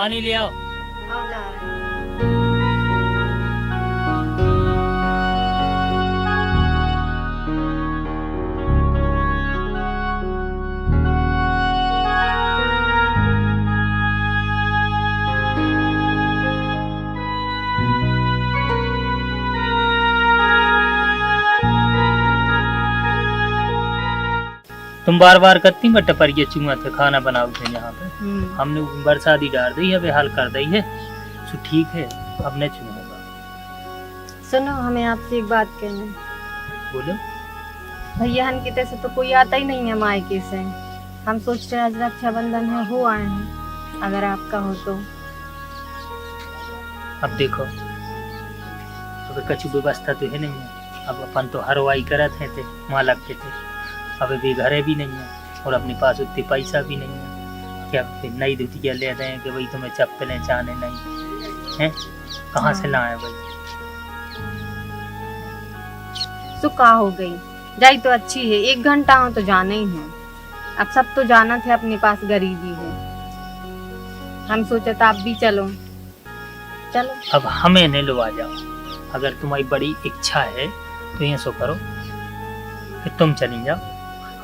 पानी ले आओ। आओ ला रहे हैं। तुम बार बार करती बट पर ये चूहा थे खाना बनाओ थे यहाँ पे। हमने बरसाती डाल दी है, हाल कर दी है, सो ठीक है अब न चूहेगा। सुनो, हमें आपसे एक बात कहनी। बोलो। भैया हन की तरह से तो कोई आता ही नहीं है मायके से। हम सोचते हैं आज रक्षाबंधन है, हो आए हैं, अगर आपका हो तो। अब देखो, अब कछु व्यवस्था तो है नहीं है। अब अपन तो हरवाई करत हैं थे, मालक के थे। अब भी घरे भी नहीं है और अपने पास उतने पैसा भी नहीं है। क्या फिर नई धुतिया ले रहे हैं कि भाई तुम्हें चप्पलें चाहने नहीं हैं? कहाँ से लाए भाई? सुखा हो गई जाई तो अच्छी है, 1 घंटा हो तो जाना ही है। अब सब तो जाना थे, अपने पास गरीबी है। हम सोचे तो आप भी चलो। चलो अब हमें नहीं लो आ जाओ। अगर तुम्हारी बड़ी इच्छा है तो ये सो करो, फिर तुम चली जाओ।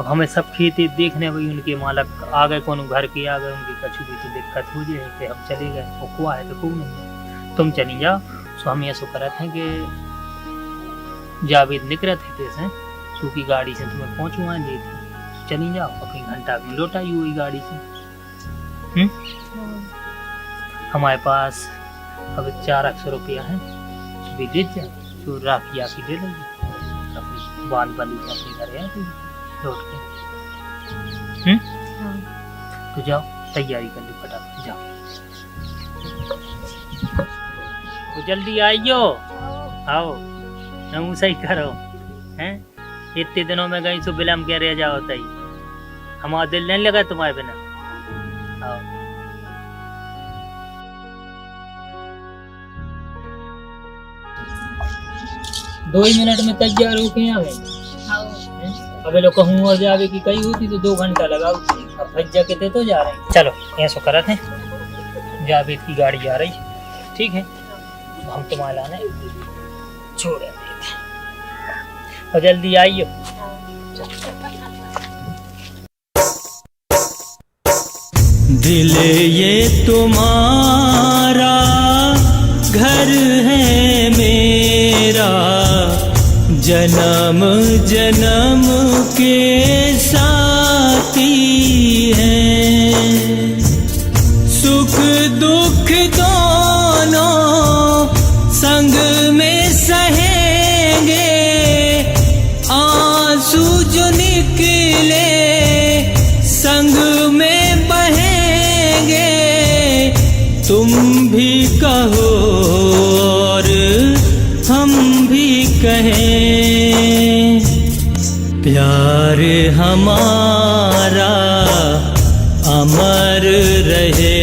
अब हमें सब खेती देखने भाई, उनके मालक आ गए, कौन घर के आ गए, उनकी कछु भी तो दिक्कत हो जाए कि हम चले गए। वो कुआ है तो खूब नहीं, तुम चली जाओ। सो हम ये सो करते हैं कि जावेद निकले थे कैसे सूखी गाड़ी से तुम्हें पहुँचवा दी थी। चली जाओ, अपनी घंटा में लौट आई हुई गाड़ी से। हमारे पास अब 400 रुपया है, भी दे जाओ, जो राखी आकी दे लेंगे, अपनी बाल बंदी के अपने घर आए लौट के। तो जाओ तैयारी कर लो फटाफट, जाओ तो जल्दी आइयो। आओ नमू सही करो हैं। इतने दिनों में गई सो बिलम के रह जाओ तई, हमारा दिल नहीं लगा तुम्हारे बिना। आओ दो ही मिनट में तैयार होके आ गए। अबे लोग कहूँ और जावे की कही होती तो 2 घंटा लगाओ। अब भज्जा के दे तो जा रहे हैं। चलो ऐसा करते हैं, जावेद की गाड़ी आ रही, ठीक है, तो हम तुम्हारे लाने छोड़ देते और जल्दी आइयो। दिल ये तुम्हारा घर है मेरा, जन्म जन्म के साथी है। सुख दुख दोनों संग में सहेंगे, आंसू जो निकले संग में बहेंगे। तुम भी कहो और हम भी कहें, प्यार हमारा अमर रहे,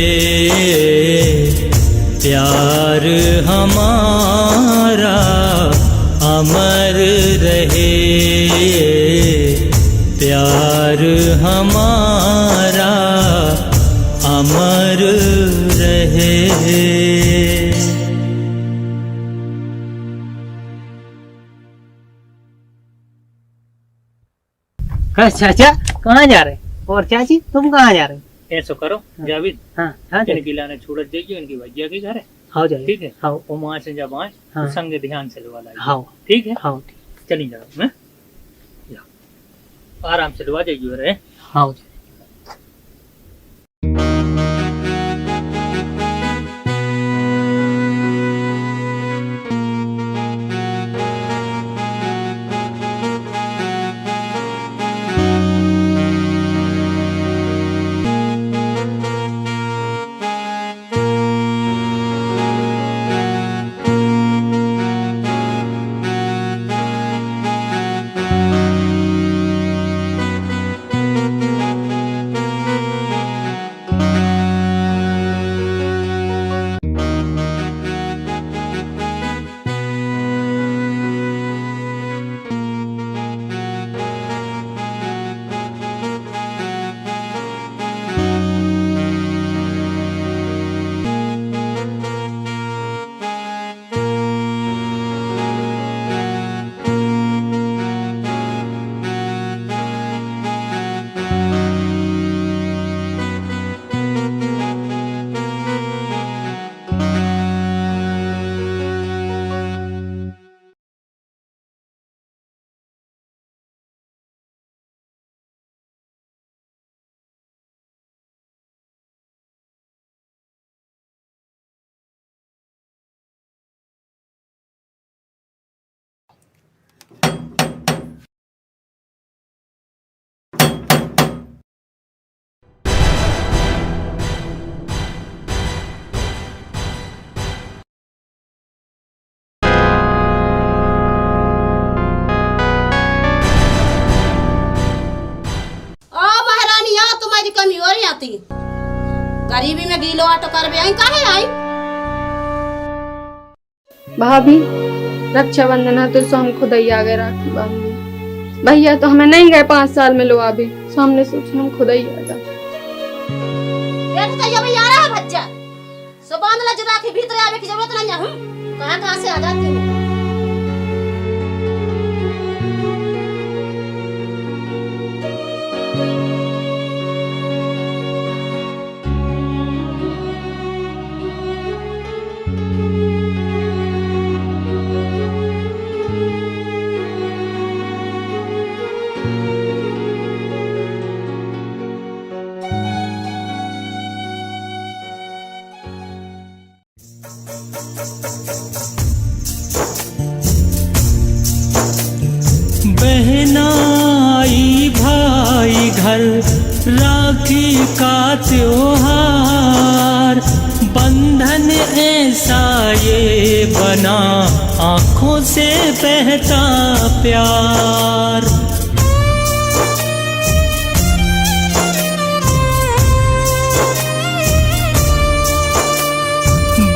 प्यार हमारा अमर रहे, प्यार हमारा अमर रहे। चाचा कहाँ जा रहे? और चाची तुम कहाँ जा रहे? ऐसा करो जावेद, हाँ इनकी लाने छोड़ जाइए, इनकी भैया के घर है। हाँ जाइए, ठीक है, हाँ और वहाँ से जब आए हाँ। तो संग ध्यान से लगा लाइए। हाँ ठीक है, हाँ चली जाओ, मैं आराम से लगा जाइए रे। हाँ। लो ऑटो कर बे आई काहे आई। भाभी रक्षाबंधन है तो सो हम खुद ही आ गए राखी बांधने। भैया तो हमें नहीं गए 5 साल में लो अभी, सो हमने सोचा हम खुद ही आ जाए। देख तो ये भी आ रहा है बच्चा सो बांध ला जो राखी भीतर आवे की जरूरत नहीं है। हम कहां से आ जाती है। बहनाई भाई घर राखी का त्योहार, बंधन ऐसा ये बना आँखों से बहता प्यार।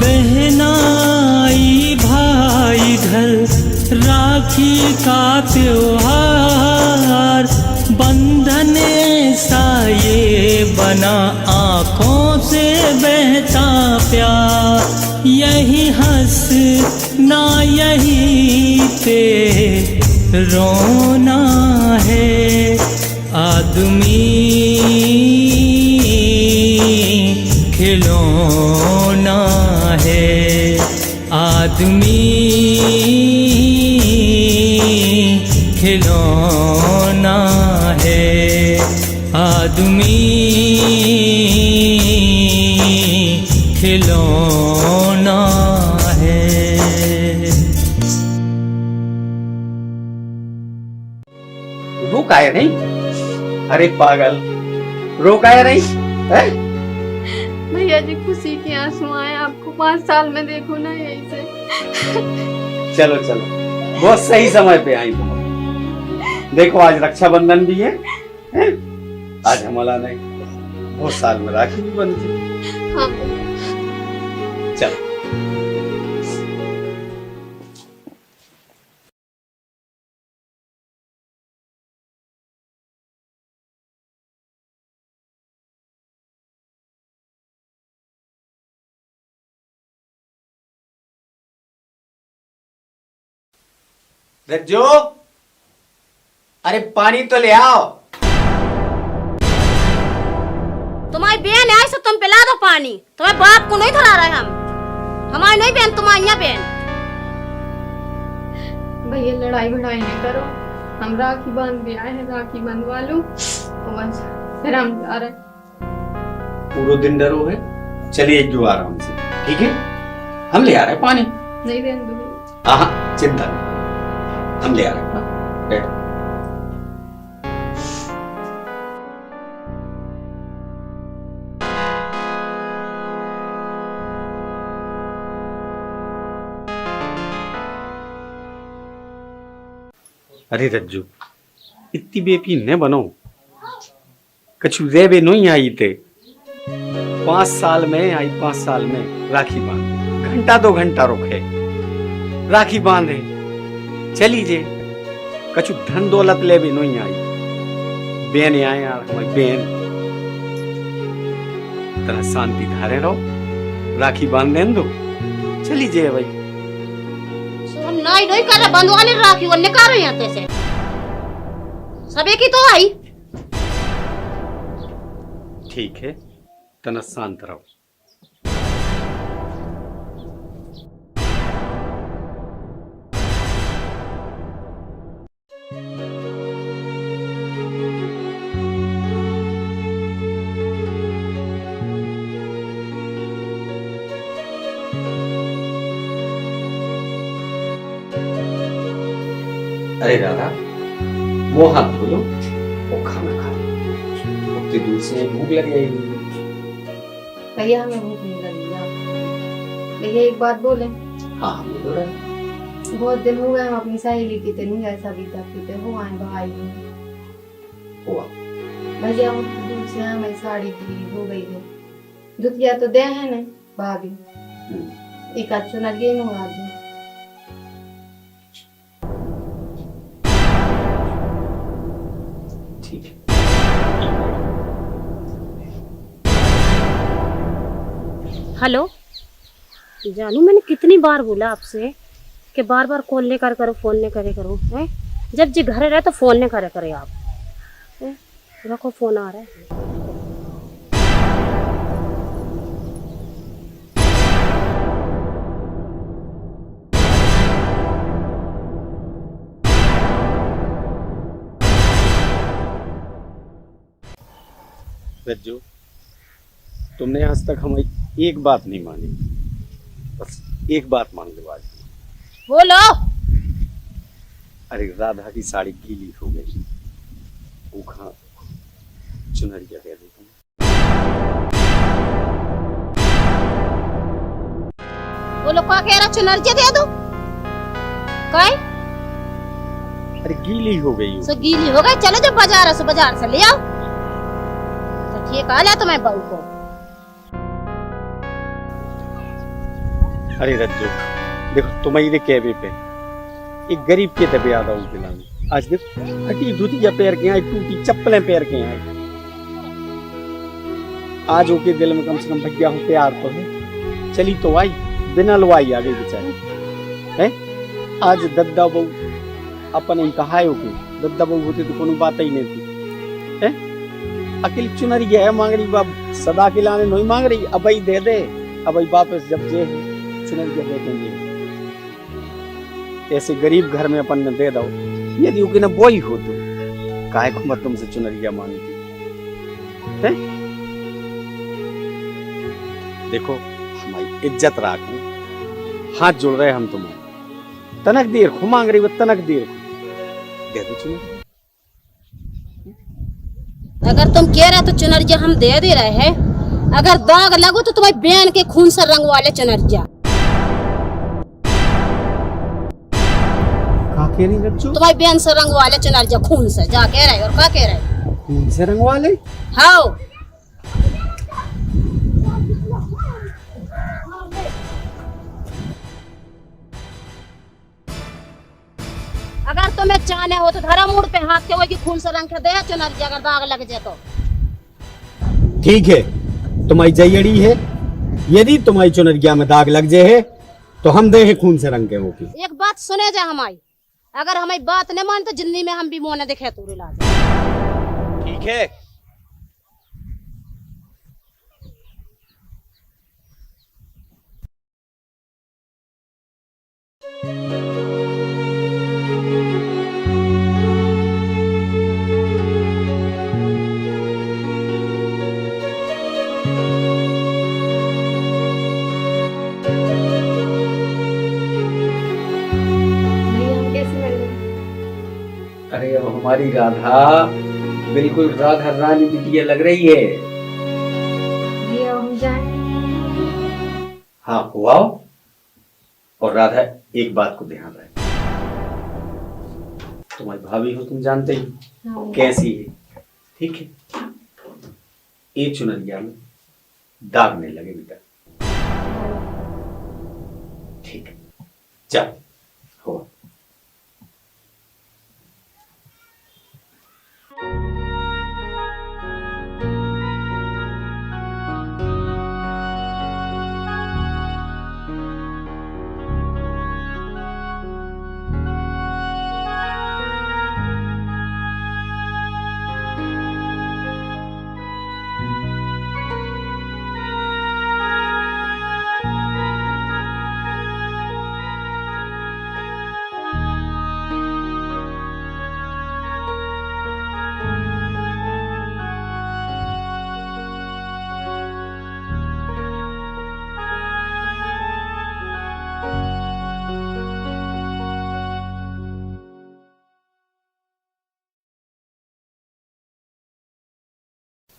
बहनाई भाई घर राखी का त्योहार, बंधन ऐसा ये बना आँखों से बहता प्यार। यही हंसना यही पे रोना है, आदमी खिलौना है, आदमी खिलौना है, आदमी खिलौना है। रोका है नहीं? अरे पागल, रोका है नहीं है? भैया जी खुशी के आंसू आए, आपको 5 साल में देखो ना यही से। चलो चलो, बहुत सही समय पे आई तुम। देखो आज रक्षाबंधन भी है? आज हमारा नहीं, बहुत साल में राखी भी बनती। हाँ चलो रज्जो, अरे पानी तो ले आओ। तुम्हारी बहन है तो तुम पिला दो पानी। तुम्हारे बाप को नहीं खिला रहे हम। हमारी नहीं बहन, तुम्हारी बहन। भैया लड़ाई भड़ाई नहीं करो, हम राखी बांध भी आए हैं, राखी बंधवा लो और बस फिर हम जा रहे हैं। पूरा दिन डरो है, चलिए जो आराम से, ठीक है? हम ले आ रहे हैं पानी। नहीं देन दो। हाँ चिंता नहीं, हम ले आ रहे हैं। बैठो। अरे रज्जू, इतनी बेपी न बनो, कछु रेबे नहीं आई थे। 5 साल में आई, 5 साल में राखी बांध, घंटा 2 घंटा रुके राखी बांधे चली जे। कछु धन दौलत ले भी नहीं आई। बेन आए यार, हमारी बेन तरह शांति धारे रहो, राखी बांध दें दो, चली जे भाई। नहीं नहीं कर रहा, बंधवाने राखी वो निकालो यहाँ से। सब एक ही तो आई। ठीक है, तना शांत रहो। अरे दादा, वो हाथ धो लो, वो खाना खा लो। उतनी दूर से भूख लग जाएगी। भैया हमें भूख नहीं लगी है। भैया एक बात बोले? हाँ बोलो रहे। बहुत दिन हो गए हम अपनी सहेली की नहीं गए, सभी तक पीते हो आए भाई हुआ भैया। दूर से हमें साड़ी की हो गई है, दुतिया तो दे है ना भाभी, एक आध चुनरिया ही मंगा दो। ठीक है। हेलो जानू, मैंने कितनी बार बोला आपसे कि बार बार कॉल नहीं कर करो, फोन नहीं करे करो, है? जब जी घर रहे तो फोन नहीं करे करे आप, है? रखो, फोन आ रहा है। रज्जू, तुमने आज तक हमारी एक बात नहीं मानी, बस एक बात मान लो आज। बोलो। अरे राधा की साड़ी गीली हो गई, वो कहाँ चुनरिया दे दी तुम। बोलो, क्या कह रहा? चुनरिया दे दो? काय? अरे गीली हो गई वो। सो गीली हो गई, चलो जब बाजार है सो बाजार से ले आओ। तो ठीक है, ले तो मैं बहू को। अरे रज्जू देखो, तुम्हारे कहवे पे एक गरीब के दबे आ रहा दिलाने। आज देखो, हटी धुतिया पैर के आई, टूटी चप्पलें पैर के आई। आज ओके दिल में कम से कम भैया हूँ प्यार तो है, चली तो आई, बिना लवाई आ गई बेचारी है। आज दद्दा बहू अपन ही कहा है कि दद्दा बहू होती तो कोनो बात ही नहीं थी, है? अकेली चुनरिया है मांग रही बाप, सदा के लाने नहीं मांग रही, अब ही दे दे, अब ही वापस जब जे चुनरिया दे देंगे। ऐसे गरीब घर में अपन ने दे दो, यदि उनके ना बोई हो तो काहे को मत तुमसे चुनरिया मांगी है? देखो, हमारी इज्जत राखो, हाथ जोड़ रहे हम तुम्हारे। तनक देर खो मांग रही, वो तनक देर दे दो चुनरिया। अगर तुम कह रहे तो चुनरिया हम दे दे रहे हैं, अगर दाग लगो तो तुम्हारी बहन के खून से रंग वाले चुनरिया। तुम्हारी बहन से रंग वाले चुनरिया, खून से जा कह रहे। और क्या कह रहे? खून से रंग वाले? हाँ। अगर तुम्हें चाहने हो तो धरा मुड़ पे हाथ के वही खून से रंग के दे चुनरिया, अगर दाग लग जाए तो। ठीक है, तुम्हारी जयड़ी है, यदि तुम्हारी चुनरिया में दाग लग जाए तो हम दे खून से रंग के वो की। एक बात सुने जा हमारी, अगर हमारी बात नहीं मान तो जिंदगी में हम भी मुंह न दिखे तू इलाज। ठीक है। अरे अब हमारी राधा बिल्कुल राधा रानी बिटिया लग रही है। भैया हम जाएं? हाँ हुआ। और राधा, एक बात को ध्यान रहे, तुम्हारी भाभी हो, तुम जानते ही हाँ। कैसी है, ठीक है? एक चुनरिया में दाग नहीं लगे बेटा, ठीक है? चल हो।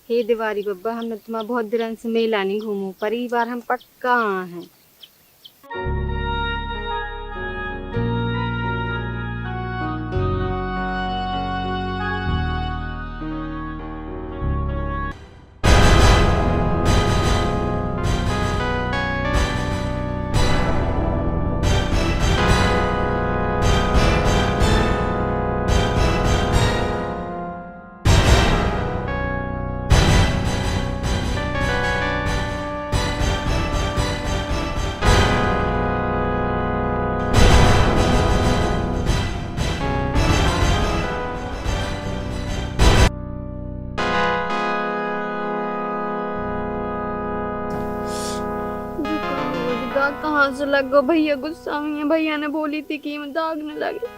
हे दिवारी बब्बा, हमने तुम्हारा बहुत दिन से मेला नहीं घूमू, पर इस बार हम पक्का हैं। कहाँ से लग गो भैया, गुस्सा में है। भैया ने बोली थी कि मैं दागने लगे।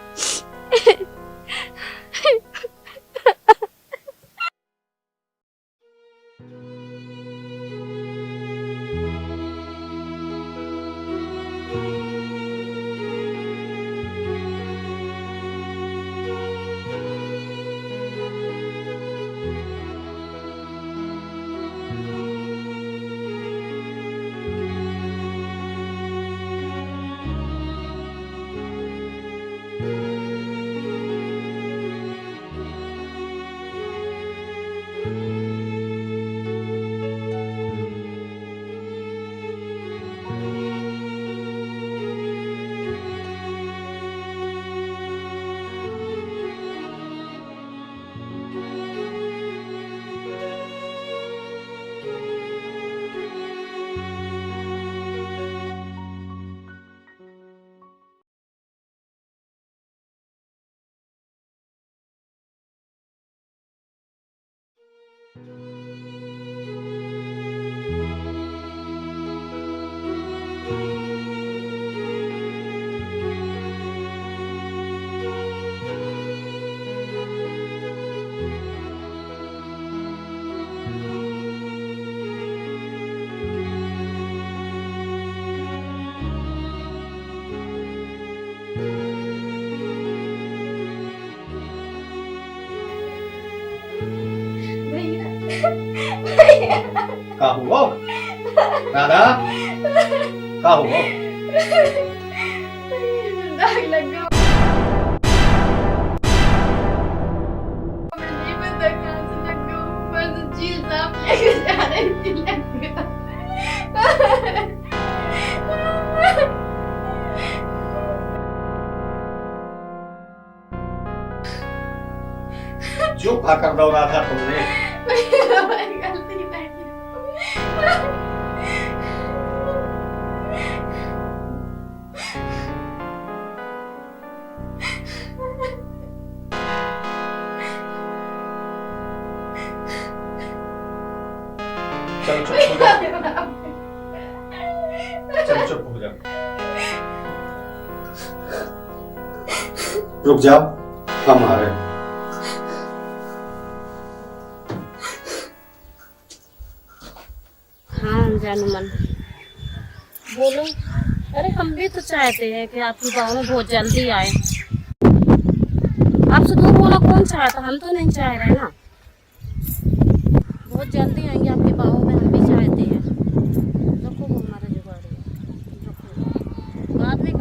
का हुआ राधा, का हुआ? दाग लग गया। मुझे नहीं पता कहाँ से लग गया, ऊपर से चील सांप लेके जा रही थी, लग गया। जो खा कर दौड़ा था तुमने? हमारी गलती नहीं। चल चुप हो जा, चल चुप हो जा, रुक जा, हम आ रहे हैं। हाँ जानूमन, बोलो। अरे हम भी तो चाहते हैं कि आपकी गाँव में बहुत जल्दी आए। आपसे दूर होना कौन चाहता, हम तो नहीं चाह रहे ना। बहुत जल्दी आएंगे आपके गाँव में, हम भी चाहते हैं। रखो वो हमारा जुगाड़ है, रखो, बाद में कर।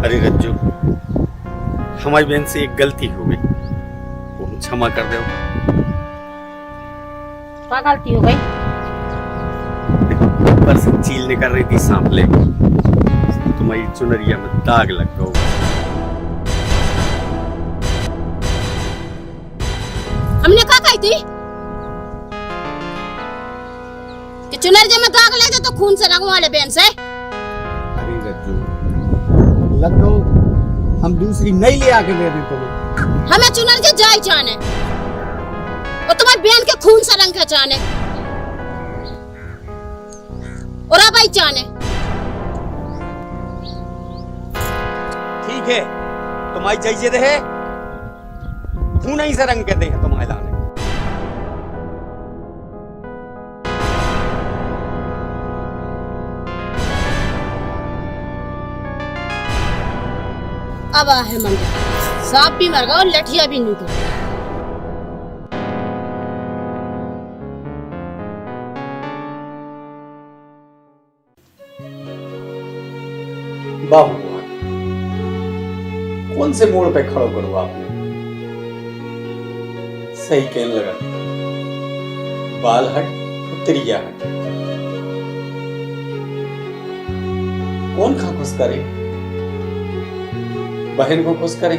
अरे रज्जू, हमारी बहन से एक गलती हो गई, वो क्षमा कर दो। क्या गलती हो गई? ऊपर से चील निकल रही थी सांपले, तुम्हारी चुनरिया में दाग लग गया। हमने क्या कही थी कि चुनरिया में दाग लगे तो खून से रंगवा ले बहन से? अरे रज्जू, लग दो, हम दूसरी नई ले आके दे दें तुम्हें। हमें चुनरिया जाई जाने और तुम्हारी बहन के खून से रंग जाने और अब आई जाने। ठीक है, तुम्हारी जैसे रहे, खून ही से रंग के दे तुम्हारे लाने। अब आहे मंदिर, सांप भी मर गया और लठिया भी नहीं गई। बाबू कौन से मोड़ पे खड़ो करो आपने? सही कहने लगा, बाल हट उत्तरिया हट। कौन खा खुश करे? बहन को खुश करें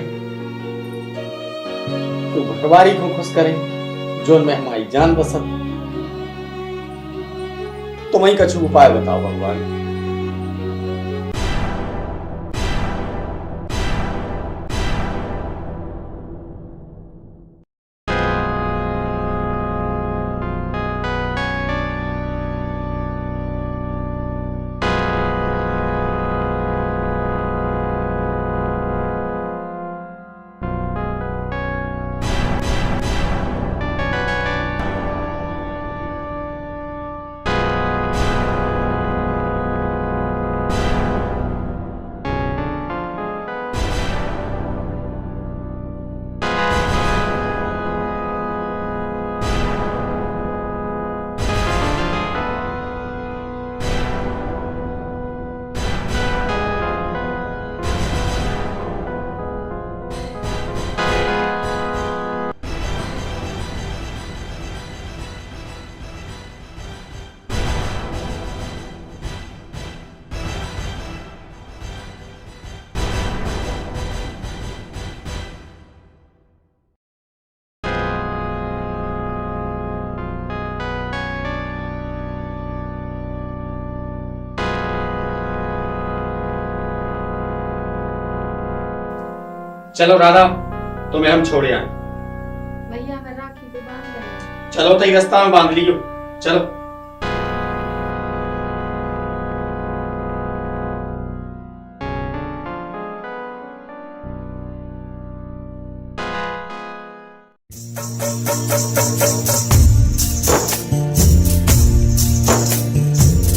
तो घरवारी को खुश करें, जो में हमारी जान बसत। तुम ही कछु उपाय बताओ भगवान। चलो राधा, तुम्हें हम छोड़े आए। भैया मैं राखी पे बांध रही चलो तो रास्ता में बांध लियो। चलो।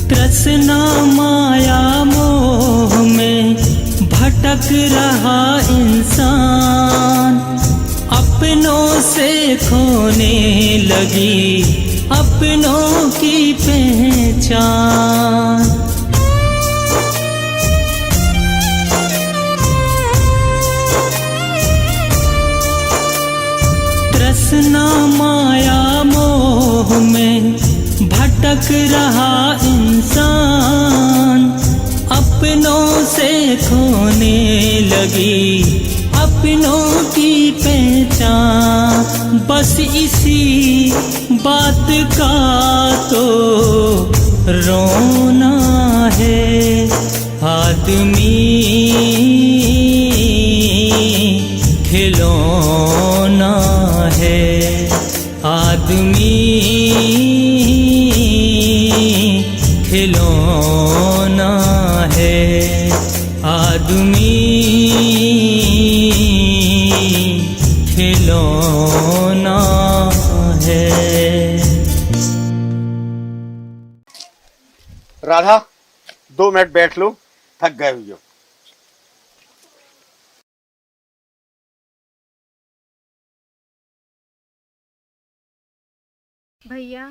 तृष्णा माया मोह में भटक रहा इंसान, अपनों से खोने लगी अपनों की पहचान। तृष्णा माया मोह में भटक रहा इंसान, अपनों से खोने लगी अपनों की पहचान। बस इसी बात का तो रोना है, आदमी खिलौना है, आदमी खिलौना है, आदमी खिलौना है। राधा 2 मिनट बैठ लो, थक गए हुई हो। भैया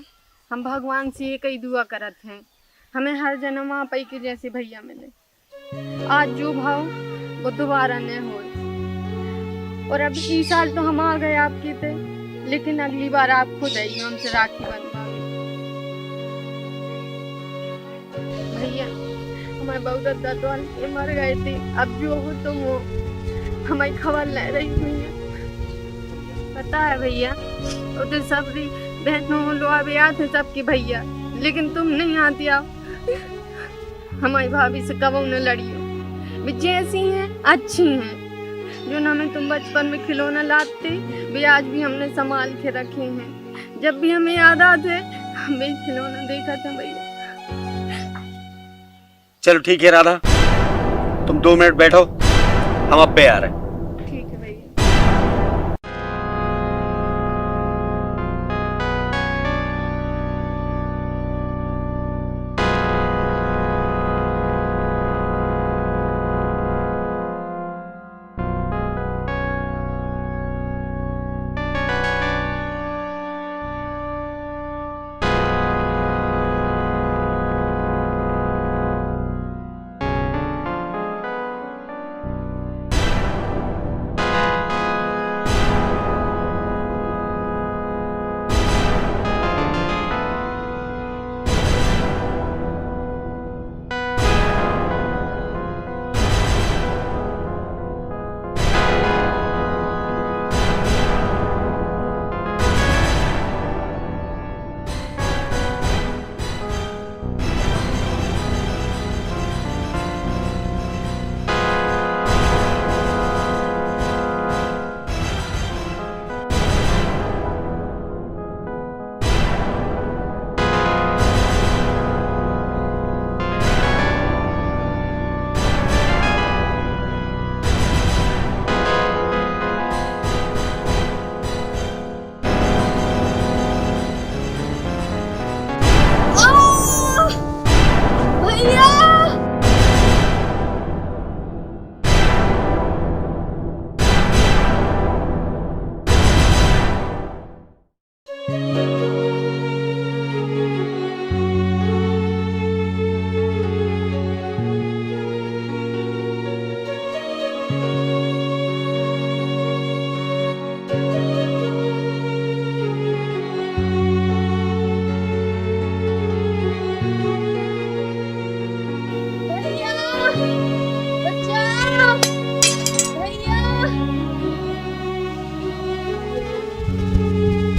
हम भगवान से एक ही दुआ करत हैं, हमें हर जन्म आप ही के जैसे भैया मिले। आज जो भाव वो दोबारा न हो। और अब इस साल तो हम आ गए आपके पे, लेकिन अगली बार आप खुद आइए हमसे राखी बंधवाने। भैया हमारे बहुत दादा तो मर गए थे, अब जो हो तुम हो, हमारी खबर ले रही भैया। पता है भैया वो तो सब बहनों लोग थे सबके भैया, लेकिन तुम नहीं आती आओ। हमारी भाभी से कब न लड़ियो, वे जैसी हैं अच्छी हैं। जो हमें तुम बचपन में खिलौना लाते वे आज भी हमने संभाल के रखे हैं। जब भी हमें याद आते हमें खिलौना देखा था भैया। चलो ठीक है राधा, तुम 2 मिनट बैठो, हम अब पे आ रहे हैं। ठीक है भैया।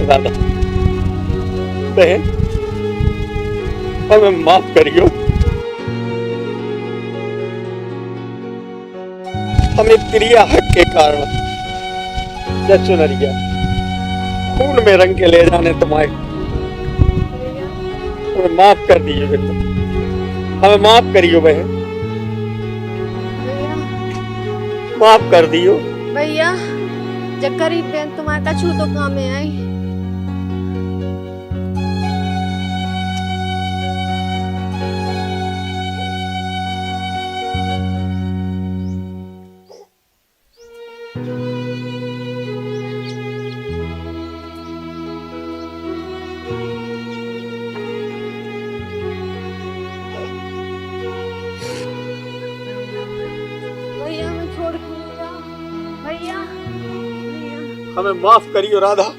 राधा बहन, हमें माफ करियो। हमें तेरी आहट के कारण जा चुनरिया, खून में रंग के ले जाने तुम्हारे, हमें माफ कर दियो बेटा, हमें माफ करियो बहन, भैया माफ कर दियो। भैया जब गरीब बहन तुम्हारा कछु तो काम में आई। भैया हमें छोड़ के नहीं जाओ भैया, भैया हमें माफ करियो राधा।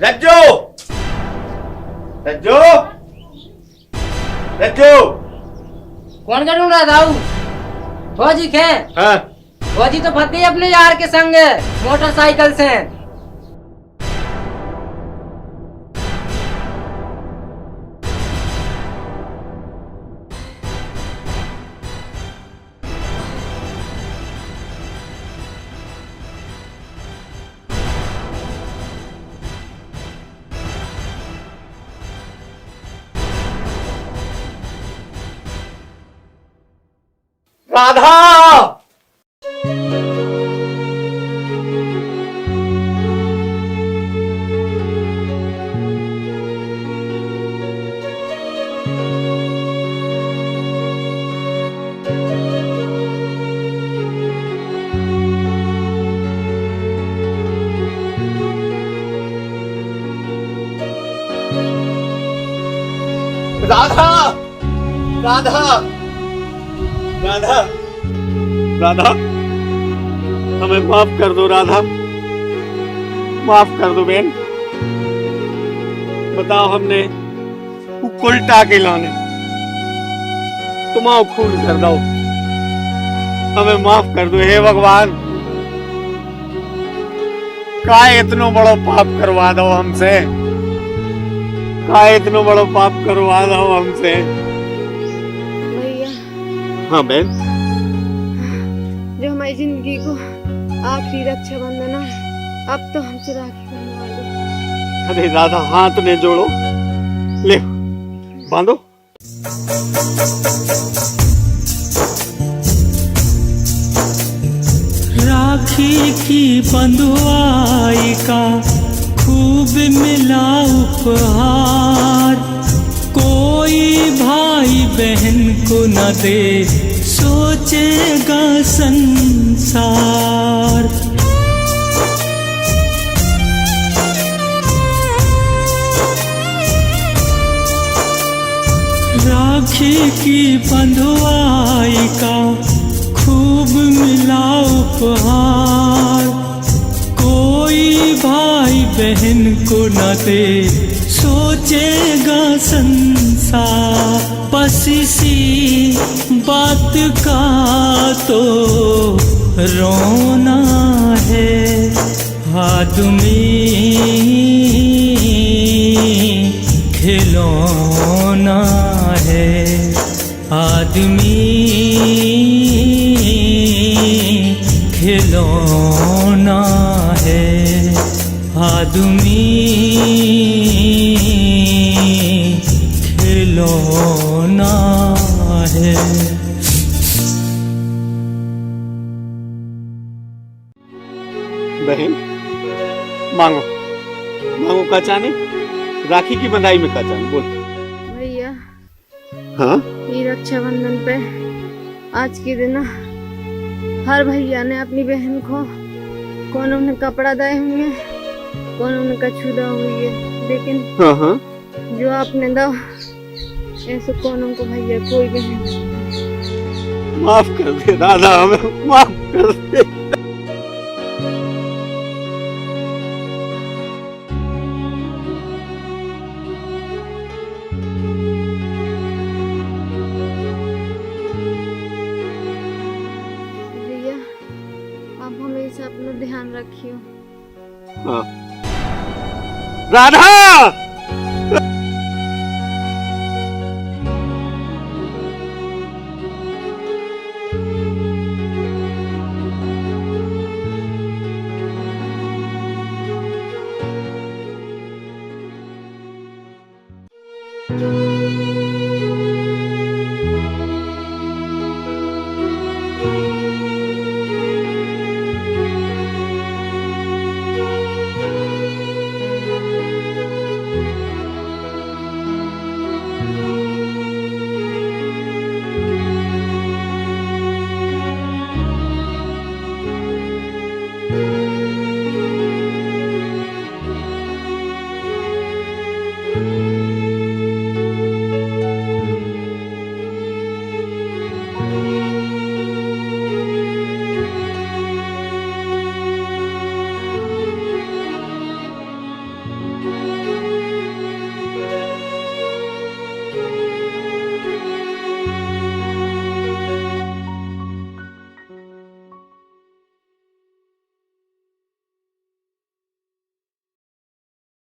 रज्जो, रज्जो, रज्जो, कौन का ढूंढ रहा था? फौजी थे। हाँ फौजी तो फंस गई अपने यार के संग मोटरसाइकिल से। राधा, राधा, राधा, राधा, राधा, हमें माफ कर दो राधा, माफ कर दो बहन। बताओ हमने उल्टा के लाने तुम्हारा खून कर दो, हमें माफ कर दो हे भगवान। का इतनो बड़ो पाप करवा दो हमसे, का इतनो बड़ो पाप करवा दो हमसे। भैया हाँ बहन, जो हमारी जिंदगी को आखिरी रक्षाबंधन है, अब तो हमसे राखी बंधवा दो। अरे राधा हाथ ने जोड़ो, ले बांधो। राखी की बंधुआई का खूब मिला उपहार, कोई भाई बहन को न दे सोचेगा संसार। राखी की बंधुआई का खूब मिला उपहार, कोई भाई बहन को न दे सोचेगा संसार। बस इसी बात का तो रोना है, आदमी खिलौना है, आदमी खिलौना है, आदमी खिलौना है। बहन मांगो, मांगो का चाहने, राखी की बंधाई में का चाहने बोल। भैया हाँ ये रक्षाबंधन पे आज के दिन हर भैया ने अपनी बहन को कौन उन्हें कपड़ा दिए होंगे, कौन उन्हें कछू दा हुई है, लेकिन हाँ हाँ जो आपने दो ऐसे कौन को भैया कोई बहन। माफ कर दे राधा, हमें माफ कर दे। भैया आप हमेशा अपना ध्यान रखियो। हाँ। राधा